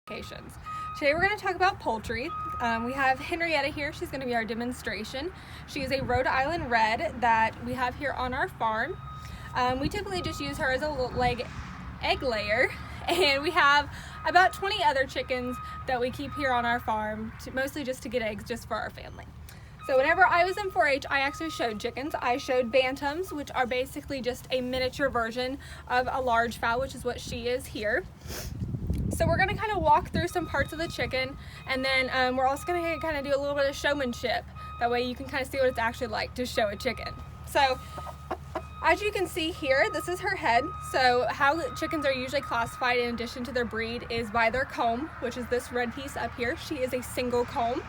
Today we're going to talk about poultry. We have Henrietta here. She's going to be our demonstration. She is a Rhode Island Red that we have here on our farm. We typically just use her as a egg layer, and we have about 20 other chickens that we keep here on our farm, mostly just to get eggs just for our family. So whenever I was in 4-H, I actually showed chickens. I showed bantams, which are basically just a miniature version of a large fowl, which is what she is here. So we're going to kind of walk through some parts of the chicken, and then we're also going to kind of do a little bit of showmanship. That way you can kind of see what it's actually like to show a chicken. So as you can see here, this is her head. So how chickens are usually classified in addition to their breed is by their comb, which is this red piece up here. She is a single comb.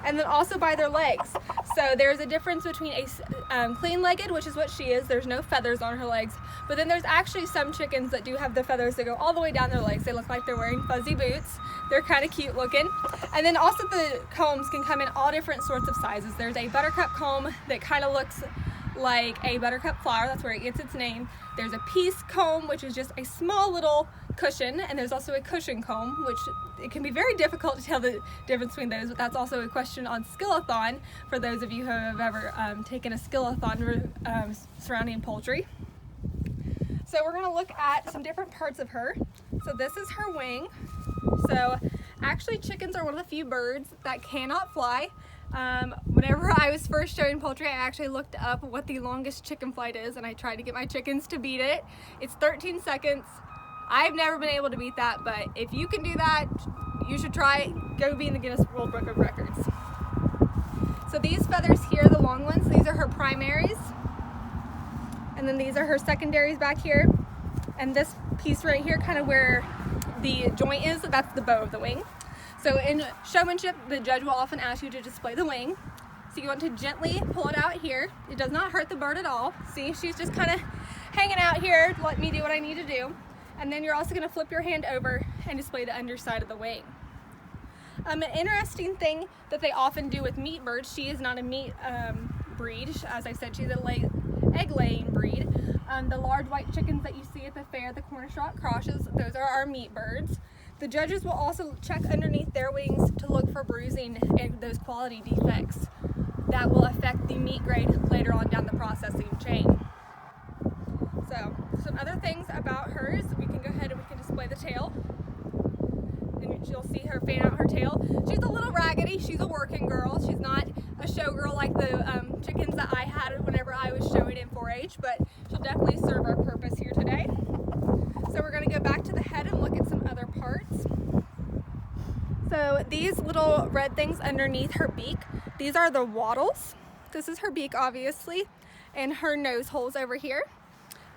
And then also by their legs. So there's a difference between a clean-legged, which is what she is. There's no feathers on her legs. But then there's actually some chickens that do have the feathers that go all the way down their legs. They look like they're wearing fuzzy boots. They're kind of cute looking. And then also the combs can come in all different sorts of sizes. There's a buttercup comb that kind of looks like a buttercup flower. That's where it gets its name. There's a piece comb, which is just a small little cushion, and there's also a cushion comb, which it can be very difficult to tell the difference between those, but that's also a question on Skillathon for those of you who have ever taken a Skillathon surrounding poultry. So we're going to look at some different parts of her. So this is her wing. So actually chickens are one of the few birds that cannot fly. Whenever I was first showing poultry, I actually looked up what the longest chicken flight is, and I tried to get my chickens to beat it. It's 13 seconds. I've never been able to beat that, but if you can do that, you should try. Go be in the Guinness World Book of Records. So these feathers here, the long ones, these are her primaries. And then these are her secondaries back here. And this piece right here, kind of where the joint is, that's the bow of the wing. So in showmanship, the judge will often ask you to display the wing. So you want to gently pull it out here. It does not hurt the bird at all. See, she's just kind of hanging out here to let me do what I need to do. And then you're also going to flip your hand over and display the underside of the wing. An interesting thing that they often do with meat birds, she is not a meat breed. As I said, she's an egg-laying breed. The large white chickens that you see at the fair, the Corner-Shot crosses, those are our meat birds. The judges will also check underneath their wings to look for bruising and those quality defects that will affect the meat grade later on down the processing chain. So, some other things about hers, we can go ahead and we can display the tail. And you'll see her fan out her tail. She's a little raggedy, she's a working girl. She's not a showgirl like the chickens that I had whenever I was showing in 4-H, but she'll definitely serve our purpose here today. So we're going to go back to the head and look at some other parts. So these little red things underneath her beak, these are the wattles. This is her beak, obviously, and her nose holes over here.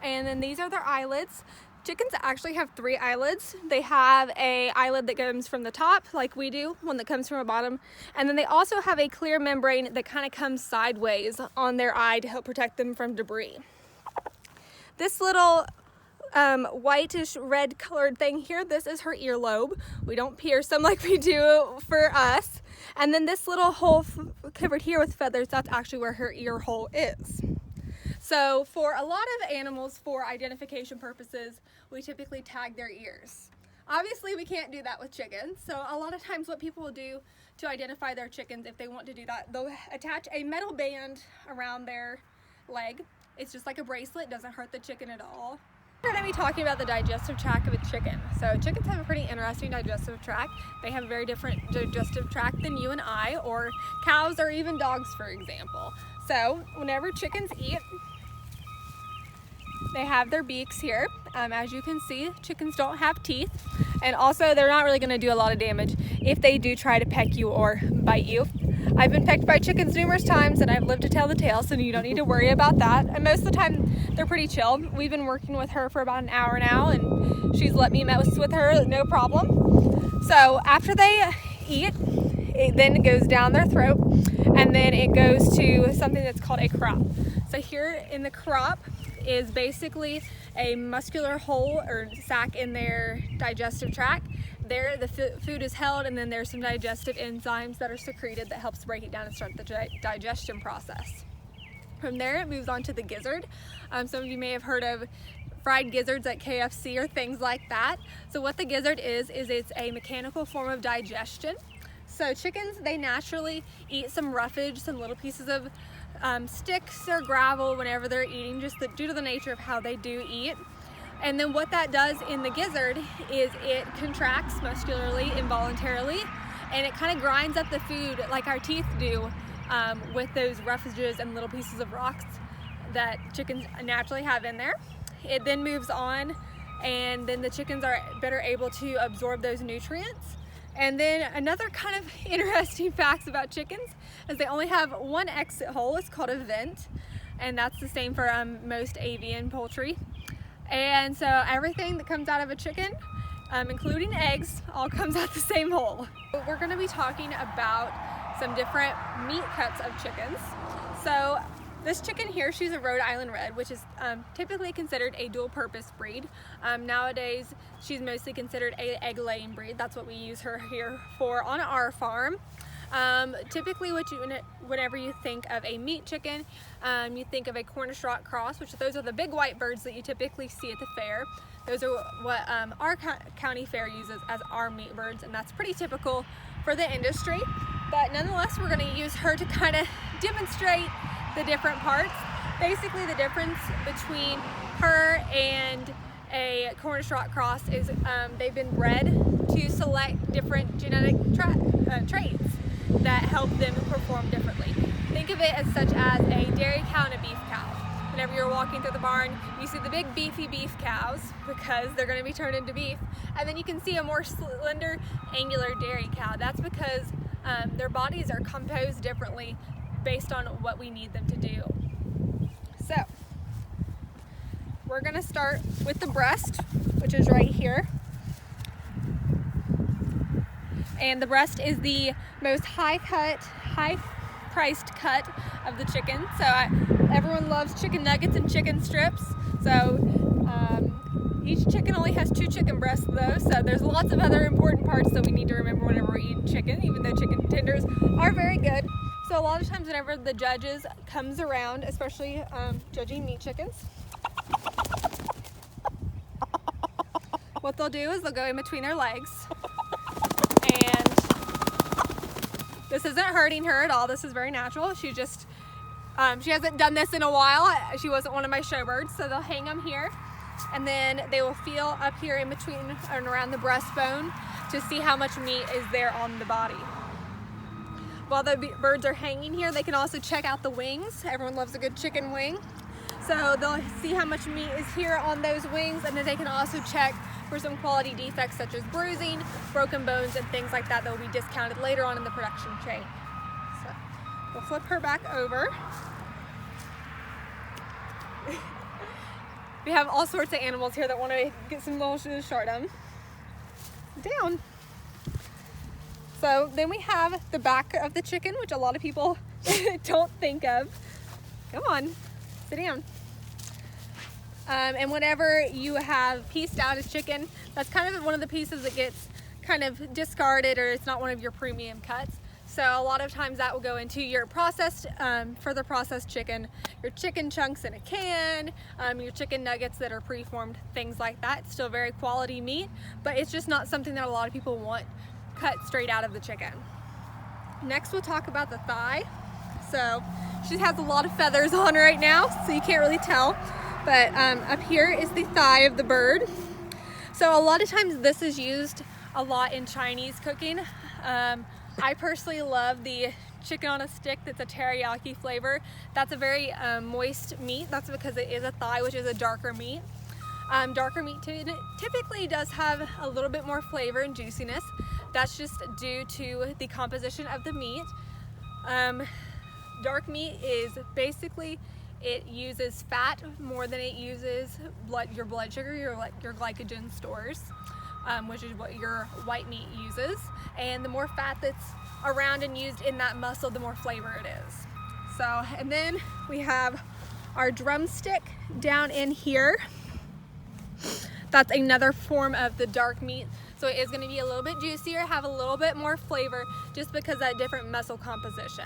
And then these are their eyelids. Chickens actually have 3 eyelids. They have an eyelid that comes from the top, like we do, one that comes from the bottom. And then they also have a clear membrane that kind of comes sideways on their eye to help protect them from debris. This little whitish red colored thing here, this is her earlobe. We don't pierce them like we do for us. And then this little hole covered here with feathers, that's actually where her ear hole is. So for a lot of animals, for identification purposes, we typically tag their ears. Obviously we can't do that with chickens, so a lot of times what people will do to identify their chickens, if they want to do that, they'll attach a metal band around their leg. It's just like a bracelet, doesn't hurt the chicken at all. We're going to be talking about the digestive tract of a chicken. So chickens have a pretty interesting digestive tract. They have a very different digestive tract than you and I, or cows, or even dogs, for example. So whenever chickens eat, they have their beaks here. As you can see, chickens don't have teeth, and also they're not really going to do a lot of damage if they do try to peck you or bite you. I've been pecked by chickens numerous times, and I've lived to tell the tale, so you don't need to worry about that. And most of the time, they're pretty chill. We've been working with her for about an hour now, and she's let me mess with her, no problem. So after they eat, it then goes down their throat, and then it goes to something that's called a crop. So here in the crop is basically a muscular hole or sac in their digestive tract. There the food is held, and then there's some digestive enzymes that are secreted that helps break it down and start the digestion process. From there it moves on to the gizzard. Some of you may have heard of fried gizzards at KFC or things like that. So what the gizzard is it's a mechanical form of digestion. So chickens, they naturally eat some roughage, some little pieces of sticks or gravel whenever they're eating, just due to the nature of how they do eat. And then what that does in the gizzard is it contracts muscularly, involuntarily, and it kind of grinds up the food like our teeth do with those roughages and little pieces of rocks that chickens naturally have in there. It then moves on, and then the chickens are better able to absorb those nutrients. And then another kind of interesting facts about chickens is they only have one exit hole. It's called a vent, and that's the same for most avian poultry. And so everything that comes out of a chicken, including eggs, all comes out the same hole. We're going to be talking about some different meat cuts of chickens. So this chicken here, she's a Rhode Island Red, which is typically considered a dual-purpose breed. Nowadays, she's mostly considered an egg-laying breed. That's what we use her here for on our farm. Typically, whenever you think of a meat chicken, you think of a Cornish rock cross, which those are the big white birds that you typically see at the fair. Those are what our county fair uses as our meat birds, and that's pretty typical for the industry. But nonetheless, we're going to use her to kind of demonstrate the different parts. Basically, the difference between her and a Cornish rock cross is they've been bred to select different genetic traits that help them perform differently. Think of it as such as a dairy cow and a beef cow. Whenever you're walking through the barn, you see the big beefy beef cows because they're going to be turned into beef, and then you can see a more slender, angular dairy cow. That's because their bodies are composed differently based on what we need them to do. So we're going to start with the breast, which is right here. And the breast is the most high-priced cut of the chicken. So everyone loves chicken nuggets and chicken strips. So each chicken only has 2 chicken breasts though, so there's lots of other important parts that we need to remember whenever we're eating chicken, even though chicken tenders are very good. So a lot of times whenever the judges comes around, especially judging meat chickens, what they'll do is they'll go in between their legs. And this isn't hurting her at all. This is very natural. She just, she hasn't done this in a while. She wasn't one of my showbirds, so they'll hang them here. And then they will feel up here in between and around the breastbone to see how much meat is there on the body. While the birds are hanging here, they can also check out the wings. Everyone loves a good chicken wing. So they'll see how much meat is here on those wings, and then they can also check for some quality defects such as bruising, broken bones, and things like that that will be discounted later on in the production chain. So we'll flip her back over. We have all sorts of animals here that want to get some little shortum. Down. So then we have the back of the chicken, which a lot of people don't think of. Come on, sit down. And whenever you have pieced out a chicken, that's kind of one of the pieces that gets kind of discarded, or it's not one of your premium cuts. So a lot of times that will go into your processed, further processed chicken, your chicken chunks in a can, your chicken nuggets that are preformed, things like that. It's still very quality meat, but it's just not something that a lot of people want cut straight out of the chicken. Next we'll talk about the thigh. So she has a lot of feathers on right now, so you can't really tell. But up here is the thigh of the bird. So a lot of times this is used a lot in Chinese cooking. I personally love the chicken on a stick that's a teriyaki flavor. That's a very moist meat. That's because it is a thigh, which is a darker meat. Darker meat typically does have a little bit more flavor and juiciness. That's just due to the composition of the meat. Dark meat is basically, it uses fat more than it uses your blood sugar, your glycogen stores, which is what your white meat uses. And the more fat that's around and used in that muscle, the more flavor it is. So, and then we have our drumstick down in here. That's another form of the dark meat. So it is going to be a little bit juicier, have a little bit more flavor just because of that different muscle composition.